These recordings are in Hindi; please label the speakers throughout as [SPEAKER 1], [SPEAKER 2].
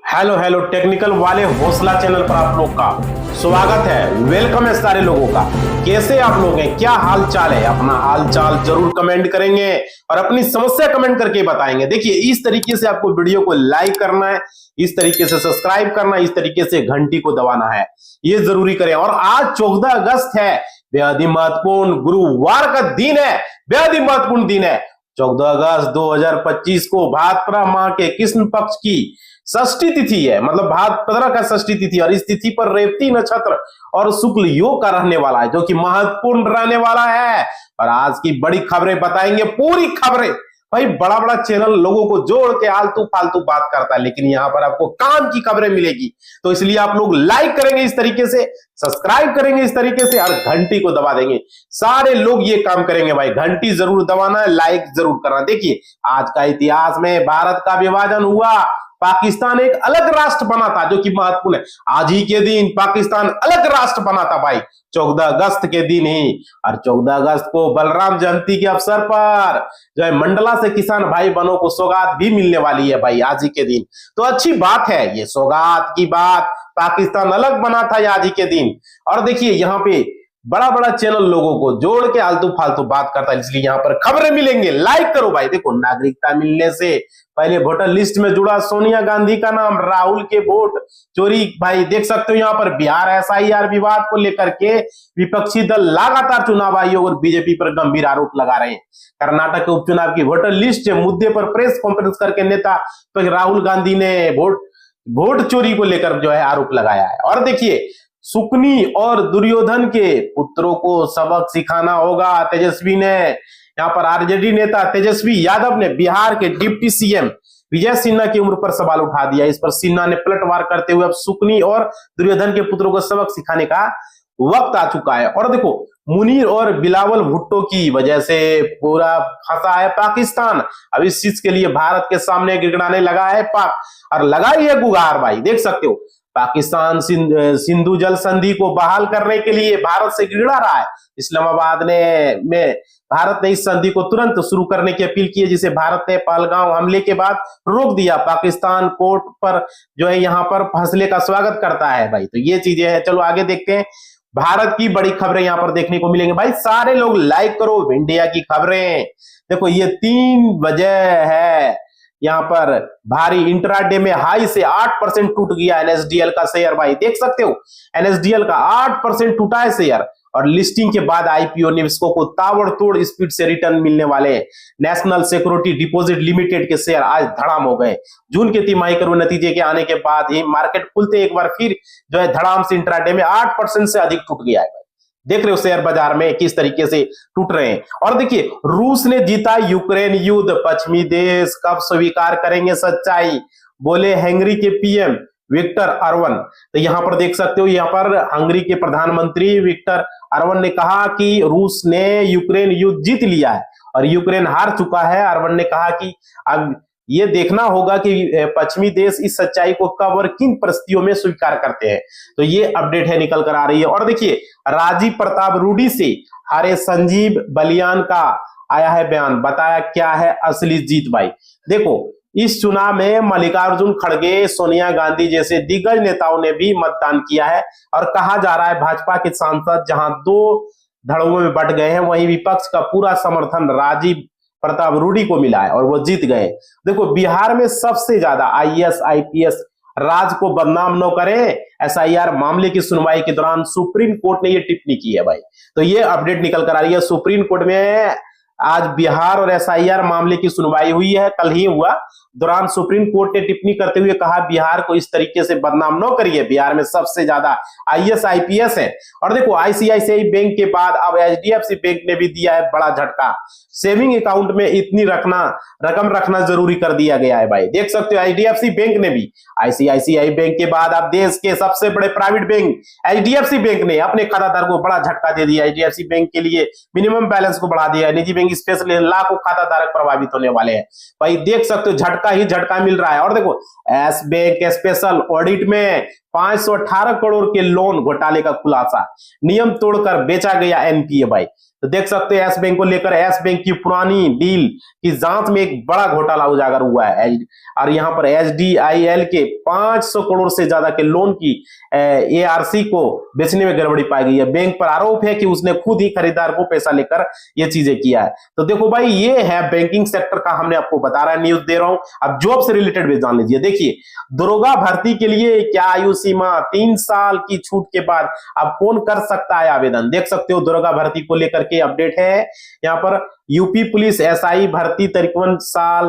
[SPEAKER 1] हेलो हेलो टेक्निकल वाले हौसला चैनल पर आप लोग का स्वागत है। वेलकम है सारे लोगों का। कैसे आप लोग हैं, क्या हाल चाल है? अपना हाल चाल जरूर कमेंट करेंगे और अपनी समस्या कमेंट करके बताएंगे। देखिए, इस तरीके से आपको वीडियो को लाइक करना है, इस तरीके से सब्सक्राइब करना है, इस तरीके से घंटी को दबाना है, ये जरूरी करें। और आज 14 अगस्त है, बेहद ही महत्वपूर्ण गुरुवार का दिन है, बेहद ही महत्वपूर्ण दिन है। 14 अगस्त 2025 को भाद्रपद माह के कृष्ण पक्ष की षष्ठी तिथि है, मतलब भाद्रपद का षष्ठी तिथि। और इस तिथि पर रेवती नक्षत्र और शुक्ल योग का रहने वाला है, जो कि महत्वपूर्ण रहने वाला है। और आज की बड़ी खबरें बताएंगे, पूरी खबरें। भाई बड़ा बड़ा चैनल लोगों को जोड़ के आलतू फालतू बात करता है, लेकिन यहाँ पर आपको काम की खबरें मिलेगी। तो इसलिए आप लोग लाइक करेंगे इस तरीके से, सब्सक्राइब करेंगे इस तरीके से, और घंटी को दबा देंगे। सारे लोग ये काम करेंगे भाई, घंटी जरूर दबाना है, लाइक जरूर करना। देखिए, आज का इतिहास में भारत का विभाजन हुआ, पाकिस्तान एक अलग राष्ट्र बना था, जो कि महत्वपूर्ण है। आज ही के दिन पाकिस्तान अलग राष्ट्र बना था भाई, 14 अगस्त के दिन ही। और 14 अगस्त को बलराम जयंती के अवसर पर जो है मंडला से किसान भाई बहनों को सौगात भी मिलने वाली है भाई आज ही के दिन। तो अच्छी बात है ये सौगात की बात, पाकिस्तान अलग बना था आज ही के दिन। और देखिए, यहाँ पे बड़ा बड़ा चैनल लोगों को जोड़ के आलतू फालतू बात करता है, इसलिए यहाँ पर खबरें मिलेंगे। लाइक करो भाई। देखो, नागरिकता मिलने से पहले वोटर लिस्ट में जुड़ा सोनिया गांधी का नाम, राहुल के वोट चोरी। भाई देख सकते हो यहाँ पर बिहार एसआईआर विवाद को लेकर के विपक्षी दल लगातार चुनाव आयोग और बीजेपी पर गंभीर आरोप लगा रहे हैं। कर्नाटक के उपचुनाव की वोटर लिस्ट मुद्दे पर प्रेस कॉन्फ्रेंस करके नेता तो राहुल गांधी ने वोट चोरी को लेकर जो है आरोप लगाया है। और देखिए, सुकनी और दुर्योधन के पुत्रों को सबक सिखाना होगा, तेजस्वी ने, यहाँ पर आरजेडी नेता तेजस्वी यादव ने बिहार के डिप्टी सीएम विजय सिन्हा की उम्र पर सवाल उठा दिया। इस पर सिन्हा ने पलटवार करते हुए अब सुकनी और दुर्योधन के पुत्रों को सबक सिखाने का वक्त आ चुका है। और देखो, मुनीर और बिलावल भुट्टो की वजह से पूरा फंसा है पाकिस्तान। अब इस चीज के लिए भारत के सामने गिड़गिड़ाने लगा है पाक, और लगाई है गुहार भाई। देख सकते हो, पाकिस्तान सिंधु जल संधि को बहाल करने के लिए भारत से गिड़ा रहा है। इस्लामाबाद में भारत ने इस संधि को तुरंत शुरू करने की अपील की है, जिसे भारत ने पहलगांव हमले के बाद रोक दिया। पाकिस्तान कोर्ट पर जो है यहाँ पर फैसले का स्वागत करता है भाई। तो ये चीजें हैं। चलो आगे देखते हैं, भारत की बड़ी खबरें यहाँ पर देखने को मिलेंगे भाई। सारे लोग लाइक करो इंडिया की खबरें। देखो, ये 3 वजह है यहाँ पर भारी। इंट्राडे में हाई से 8% टूट गया एनएसडीएल का शेयर भाई। देख सकते हो, एनएसडीएल का 8% टूटा है शेयर। और लिस्टिंग के बाद आईपीओ निवेशकों को ताबड़तोड़ स्पीड से रिटर्न मिलने वाले नेशनल सिक्योरिटी डिपॉजिट लिमिटेड के शेयर आज धड़ाम हो गए। जून के तिमाही के नतीजे के आने के बाद ही मार्केट खुलते एक बार फिर जो है धड़ाम से इंट्राडे में 8% से अधिक टूट गया है। देख रहे हो शेयर बाजार में किस तरीके से टूट रहे हैं। और देखिए, रूस ने जीता यूक्रेन युद्ध, पश्चिमी देश कब स्वीकार करेंगे सच्चाई, बोले हंगरी के पीएम विक्टर ऑर्बन। तो यहां पर देख सकते हो, यहां पर हंगरी के प्रधानमंत्री विक्टर ऑर्बन ने कहा कि रूस ने यूक्रेन युद्ध जीत लिया है और यूक्रेन हार चुका है। ऑर्बन ने कहा कि अब ये देखना होगा कि पश्चिमी देश इस सच्चाई को कब और किन परिस्थितियों में स्वीकार करते हैं। तो ये अपडेट है, निकल कर आ रही है। और देखिए, राजीव प्रताप रूडी से हारे संजीव बलियान का आया है बयान, बताया क्या है असली जीत भाई। देखो, इस चुनाव में मल्लिकार्जुन खड़गे, सोनिया गांधी जैसे दिग्गज नेताओं ने भी मतदान किया है। और कहा जा रहा है भाजपा के सांसद जहां 2 धड़ों में बंट गए हैं, वहीं विपक्ष का पूरा समर्थन राजीव प्रताप रूडी को मिला है और वो जीत गए। देखो, बिहार में सबसे ज्यादा आईएएस आईपीएस राज को बदनाम न करें, एसआईआर मामले की सुनवाई के दौरान सुप्रीम कोर्ट ने ये टिप्पणी की है भाई। तो ये अपडेट निकल कर आ रही है। सुप्रीम कोर्ट में आज बिहार और एसआईआर मामले की सुनवाई हुई है, कल ही हुआ। दौरान सुप्रीम कोर्ट ने टिप्पणी करते हुए कहा, बिहार को इस तरीके से बदनाम न करिए, बिहार में सबसे ज्यादा आईएएस आईपीएस है। और देखो, आईसीआईसीआई बैंक के बाद अब एचडीएफसी बैंक ने भी दिया है बड़ा झटका। सेविंग अकाउंट में इतनी रकम रखना जरूरी कर दिया गया है भाई। देख सकते हो, एचडीएफसी बैंक ने भी, आईसीआईसीआई बैंक के बाद अब देश के सबसे बड़े प्राइवेट बैंक एचडीएफसी बैंक ने अपने खाताधारकों को बड़ा झटका दे दिया। एचडीएफसी बैंक के लिए मिनिमम बैलेंस को बढ़ा दिया है। निजी बैंक बैंक स्पेशली लाखों खाता धारक प्रभावित होने वाले हैं भाई। देख सकते हो झटका ही झटका मिल रहा है। और देखो एस बैंक स्पेशल ऑडिट में 518 करोड़ के लोन घोटाले का खुलासा, नियम तोड़कर बेचा गया एनपीए भाई। तो देख सकते हैं एस बैंक को लेकर एस बैंक की पुरानी डील की जांच में एक बड़ा घोटाला उजागर हुआ है। और यहां पर एचडीआईएल के 500 करोड़ से ज्यादा के लोन की एआरसी को बेचने में गड़बड़ी पाई गई है। बैंक पर आरोप है कि उसने खुद ही खरीदार को पैसा लेकर ये चीजें किया है। तो देखो भाई ये है बैंकिंग सेक्टर का, हमने आपको बता रहा है, न्यूज दे रहा हूं। अब जॉब से रिलेटेड भी जान लीजिए। देखिए दरोगा भर्ती के लिए क्या आयु सीमा, 3 साल की छूट के बाद अब कौन कर सकता है आवेदन। देख सकते हो दरोगा भर्ती को लेकर के अपडेट है यहाँ पर। यूपी पुलिस एसआई भर्ती 53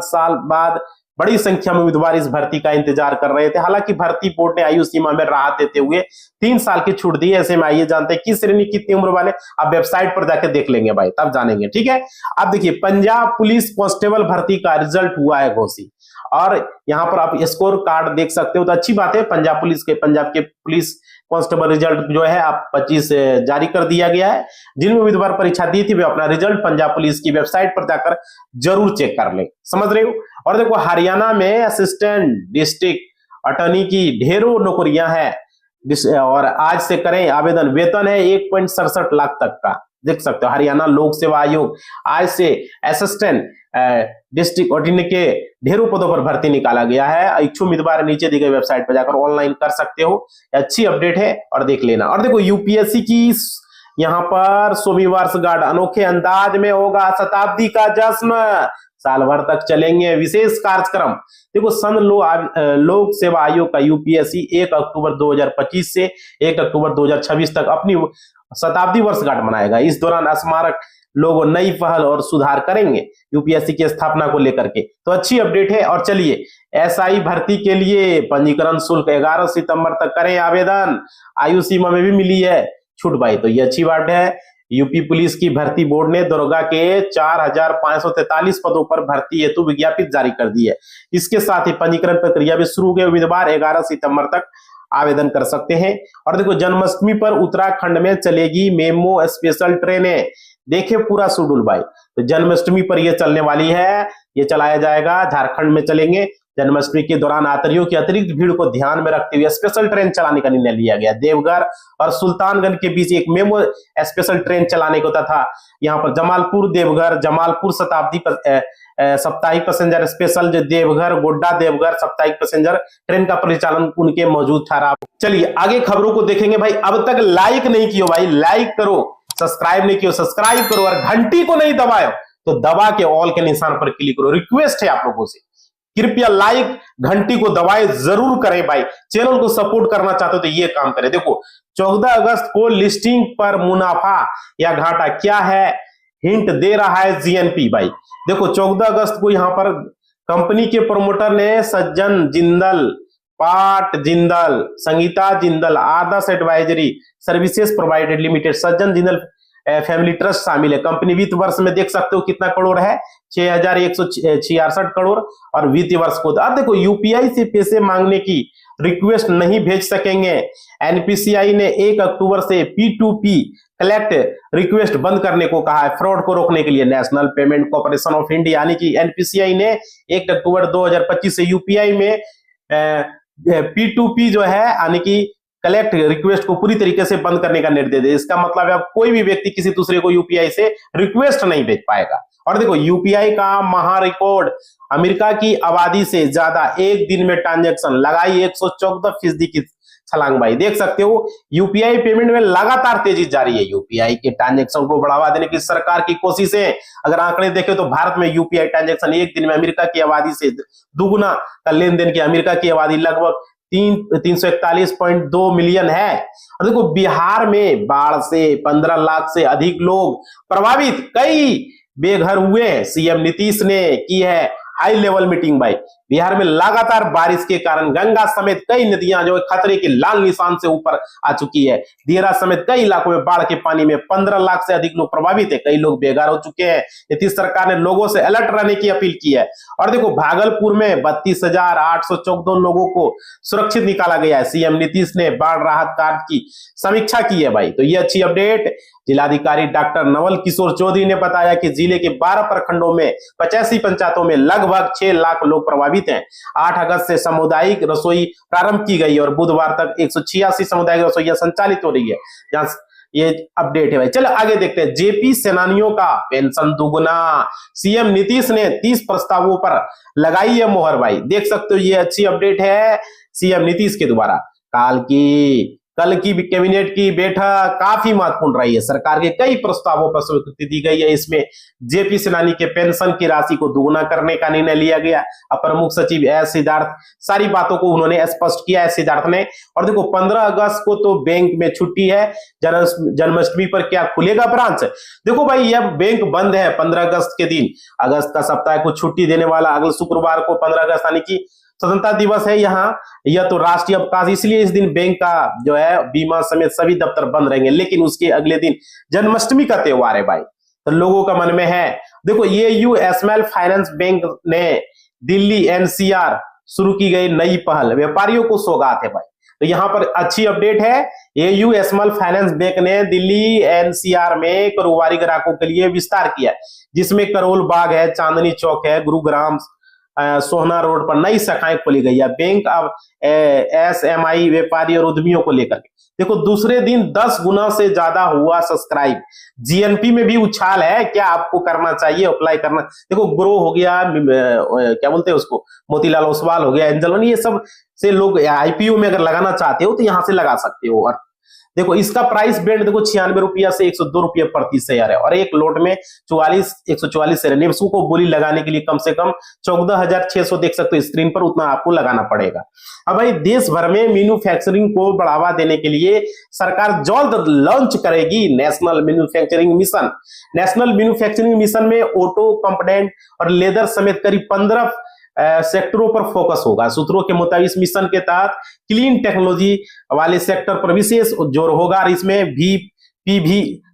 [SPEAKER 1] साल बाद बड़ी संख्या में उम्मीदवार इस भर्ती का इंतजार कर रहे थे। हालांकि भर्ती बोर्ड ने आयु सीमा में राहत देते हुए 3 साल की छूट दी है। ऐसे में आइए जानते हैं किस श्रेणी कितनी उम्र वाले, आप वेबसाइट पर जाकर देख लेंगे भाई, तब जानेंगे, ठीक है। अब देखिए पंजाब पुलिस कांस्टेबल भर्ती का रिजल्ट हुआ है घोषित, और यहाँ पर आप स्कोर कार्ड देख सकते हो। तो अच्छी बात है, पंजाब के पुलिस कांस्टेबल रिजल्ट जो है आप 25 जारी कर दिया गया है। जिन उम्मीदवार परीक्षा दी थी वे अपना रिजल्ट पंजाब पुलिस की वेबसाइट पर जाकर जरूर चेक कर लें, समझ रहे हो। और देखो हरियाणा में असिस्टेंट डिस्ट्रिक्ट अटॉर्नी की ढेरों नौकरियां हैं और आज से करें आवेदन। वेतन है 1.67 लाख तक का। देख सकते हो हरियाणा लोक सेवा आयोग आज से असिस्टेंट डिस्ट्रिक्ट अटॉर्नी के ढेरों पदों पर भर्ती निकाला गया है। इच्छुक उम्मीदवार नीचे दी गई वेबसाइट पर जाकर ऑनलाइन कर सकते हो। अच्छी अपडेट है और देख लेना। और देखो यूपीएससी की यहाँ पर 100वीं वर्षगांठ अनोखे अंदाज में होगा, शताब्दी का जश्न, साल भर तक चलेंगे विशेष कार्यक्रम। देखो संघ लोक सेवा आयोग का यूपीएससी 1 अक्टूबर 2025 से 1 अक्टूबर 2026 तक अपनी शताब्दी वर्षगांठ मनाएगा। इस दौरान स्मारक लोग नई पहल और सुधार करेंगे यूपीएससी की स्थापना को लेकर के। तो अच्छी अपडेट है। और चलिए एसआई भर्ती के लिए पंजीकरण शुल्क 11 सितंबर तक करें आवेदन। आयु सीमा में भी मिली है छूट भाई, तो ये अच्छी बात है। यूपी पुलिस की भर्ती बोर्ड ने दरोगा के 4543 पदों पर भर्ती हेतु विज्ञप्ति जारी कर दी है। इसके साथ ही पंजीकरण प्रक्रिया भी शुरू हो गई। उम्मीदवार 11 सितंबर तक आवेदन कर सकते हैं। और देखो जन्माष्टमी पर उत्तराखंड में चलेगी मेमो स्पेशल ट्रेनें। देखे पूरा शेड्यूल भाई, तो जन्माष्टमी पर यह चलने वाली है, ये चलाया जाएगा, झारखंड में चलेंगे। जन्माष्टमी के दौरान यात्रियों की अतिरिक्त भीड़ को ध्यान में रखते हुए स्पेशल ट्रेन चलाने का निर्णय लिया गया। देवघर और सुल्तानगंज के बीच एक मेमो स्पेशल ट्रेन चलाने को तथा यहाँ पर जमालपुर देवघर जमालपुर शताब्दी साप्ताहिक पैसेंजर स्पेशल जो देवघर गोड्डा देवघर साप्ताहिक पैसेंजर ट्रेन का परिचालन उनके मौजूद ठहरा। चलिए आगे खबरों को देखेंगे भाई। अब तक लाइक नहीं किया भाई, लाइक करो, सब्सक्राइब नहीं किया सब्सक्राइब करो, और घंटी को नहीं दबाए तो दबा के ऑल के निशान पर क्लिक करो। रिक्वेस्ट है आप लोगों से, कृपया लाइक घंटी को दबाए जरूर करें भाई। चैनल को सपोर्ट करना चाहते हो तो ये काम करें। देखो 14 अगस्त को लिस्टिंग पर मुनाफा या घाटा क्या है, हिंट दे रहा है जीएनपी भाई। देखो 14 अगस्त को यहां पर कंपनी के प्रमोटर ने सज्जन जिंदल, पाट जिंदल, संगीता जिंदल, आदर्श एडवाइजरी सर्विसेज प्रोवाइडेड लिमिटेड, सज्जन जिंदल फैमिली ट्रस्ट शामिल है। कंपनी वित्त वर्ष में देख सकते हो कितना करोड़ है, 6166 करोड़। और वित्तीय वर्ष को अब देखो यूपीआई से पैसे मांगने की रिक्वेस्ट नहीं भेज सकेंगे। एनपीसीआई ने 1 अक्टूबर से P2P कलेक्ट रिक्वेस्ट बंद करने को कहा है फ्रॉड को रोकने के लिए। National payment corporation of India यानी कि एनपीसीआई ने 1 अक्टूबर 2025 से यूपीआई में P2P जो है यानी कि कलेक्ट रिक्वेस्ट को पूरी तरीके से बंद करने का निर्देश दे। इसका मतलब है अब कोई भी व्यक्ति किसी दूसरे को यूपीआई से रिक्वेस्ट नहीं भेज पाएगा। और देखो यूपीआई का महा रिकॉर्ड, अमेरिका की आबादी से ज्यादा एक दिन में ट्रांजैक्शन, लगाई 114% की छलांग भाई। देख सकते हो यूपीआई पेमेंट में लगातार तेजी जारी है। यूपीआई के ट्रांजैक्शन को बढ़ावा देने की सरकार की कोशिश है। अगर आंकड़े देखें तो भारत में यूपीआई ट्रांजैक्शन एक दिन में अमेरिका की आबादी से दुगुना का लेन देन किया। अमेरिका की आबादी लगभग 341.2 मिलियन है। और देखो बिहार में बाढ़ से 15 लाख से अधिक लोग प्रभावित, कई बेघर हुए। सीएम नीतीश ने की है हाई लेवल मीटिंग भाई। बिहार में लगातार बारिश के कारण गंगा समेत कई नदियां जो है खतरे के लाल निशान से ऊपर आ चुकी है। दियरा समेत कई इलाकों में बाढ़ के पानी में 15 लाख से अधिक लोग प्रभावित है, कई लोग बेघर हो चुके हैं। नीतीश सरकार ने लोगों से अलर्ट रहने की अपील की है। और देखो भागलपुर में 32,814 लोगों को सुरक्षित निकाला गया है। सीएम नीतीश ने बाढ़ राहत कार्य की समीक्षा की है भाई। तो ये अच्छी अपडेट। जिलाधिकारी डॉक्टर नवल किशोर चौधरी ने बताया कि जिले के 12 प्रखंडों में 85 पंचायतों में लगभग 6 लाख लोग प्रभावित हैं। 8 अगस्त से सामुदायिक रसोई प्रारंभ की गई और बुधवार तक 186 सामुदायिक रसोइयां संचालित हो रही है। जहां ये अपडेट है भाई। चलो आगे देखते हैं। जेपी सेनानियों का पेंशन दुगुना, सीएम नीतीश ने 30 प्रस्तावों पर लगाई है मोहर भाई। देख सकते हो, ये अच्छी अपडेट है सीएम नीतीश के द्वारा। कल की कैबिनेट की बैठक काफी महत्वपूर्ण रही है। सरकार के कई प्रस्तावों पर स्वीकृति दी गई है। इसमें जेपी सेनानी के पेंशन की राशि को दोगुना करने का निर्णय लिया गया। अपर मुख्य सचिव एस सिद्धार्थ सारी बातों को उन्होंने स्पष्ट किया है सिद्धार्थ ने। और देखो 15 अगस्त को तो बैंक में छुट्टी है। जन्माष्टमी पर क्या खुलेगा ब्रांच? देखो भाई, यह बैंक बंद है 15 अगस्त के दिन। अगस्त का सप्ताह को छुट्टी देने वाला अगले शुक्रवार को 15 अगस्त यानी कि स्वतंत्रता दिवस है। यहाँ यह तो राष्ट्रीय अवकाश, इसलिए इस दिन बैंक का जो है बीमा समेत सभी दफ्तर बंद रहेंगे। लेकिन उसके अगले दिन जन्माष्टमी का त्योहार है भाई। तो लोगों का मन में है। देखो AU स्मॉल फाइनेंस बैंक ने दिल्ली NCR शुरू की गई नई पहल, व्यापारियों को सौगात है भाई। तो यहाँ पर अच्छी अपडेट है। AU स्मॉल फाइनेंस बैंक ने दिल्ली NCR में कारोबारी ग्राहकों के लिए विस्तार किया, जिसमें करोल बाग है, चांदनी चौक है, गुरुग्राम सोहना रोड पर नई शाखाएं खोली गई है। बैंक अब SMI व्यापारी और उद्यमियों को लेकर देखो दूसरे दिन 10 गुना से ज्यादा हुआ सब्सक्राइब। GNP में भी उछाल है। क्या आपको करना चाहिए? अप्लाई करना। देखो ग्रो हो गया, क्या बोलते हैं उसको, मोतीलाल ओसवाल हो गया, एंजल वन, ये सब से लोग IPO में अगर लगाना चाहते हो तो यहां से लगा सकते हो। और देखो इसका प्राइस बैंड देखो 96 रुपया से 102 रुपया प्रति शेयर है। और एक लोट में 144 शेयर है। निवेशकों को बोली लगाने के लिए कम से कम 14,600 देख सकते हो स्क्रीन पर, उतना आपको लगाना पड़ेगा। अब भाई देश भर में मैन्युफैक्चरिंग को बढ़ावा देने के लिए सरकार जल्द लॉन्च करेगी national manufacturing mission. National manufacturing mission में ऑटो कंपोनेंट और लेदर समेत करीब 15 सेक्टरों पर फोकस होगा। सूत्रों के मुताबिक इस मिशन के तहत क्लीन टेक्नोलॉजी वाले सेक्टर पर विशेष जोर होगा और इसमें भी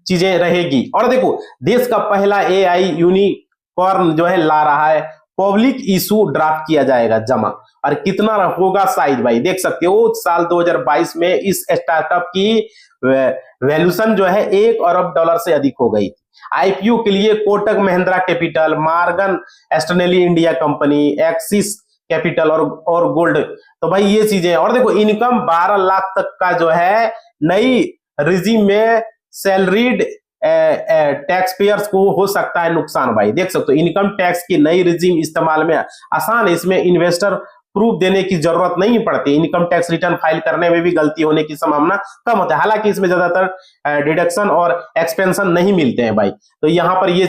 [SPEAKER 1] चीजें रहेगी। और देखो देश का पहला AI यूनिकॉर्न जो है ला रहा है। पब्लिक इशू ड्राफ्ट किया जाएगा जमा। और कितना होगा साइज भाई देख सकते हो। साल 2022 में इस स्टार्टअप की वैल्यूएशन जो है $1 अरब से अधिक हो गई। IPO के लिए Kotak Mahindra capital, Morgan Stanley India company, axis capital और गोल्ड। तो भाई ये चीजें। और देखो इनकम 12 लाख तक का जो है नई रिजीम में सैलरीड टैक्स पेयर्स को हो सकता है नुकसान भाई। देख सकते हो इनकम टैक्स की नई रिजीम इस्तेमाल में आसान है। इसमें इन्वेस्टर प्रूफ देने की जरूरत नहीं पड़ती। इनकम टैक्स रिटर्न फाइल करने में भी गलती होने की संभावना कम होता है। हालांकि इसमें ज्यादातर डिडक्शन और एक्सपेंशन नहीं मिलते हैं भाई। तो यहाँ पर ये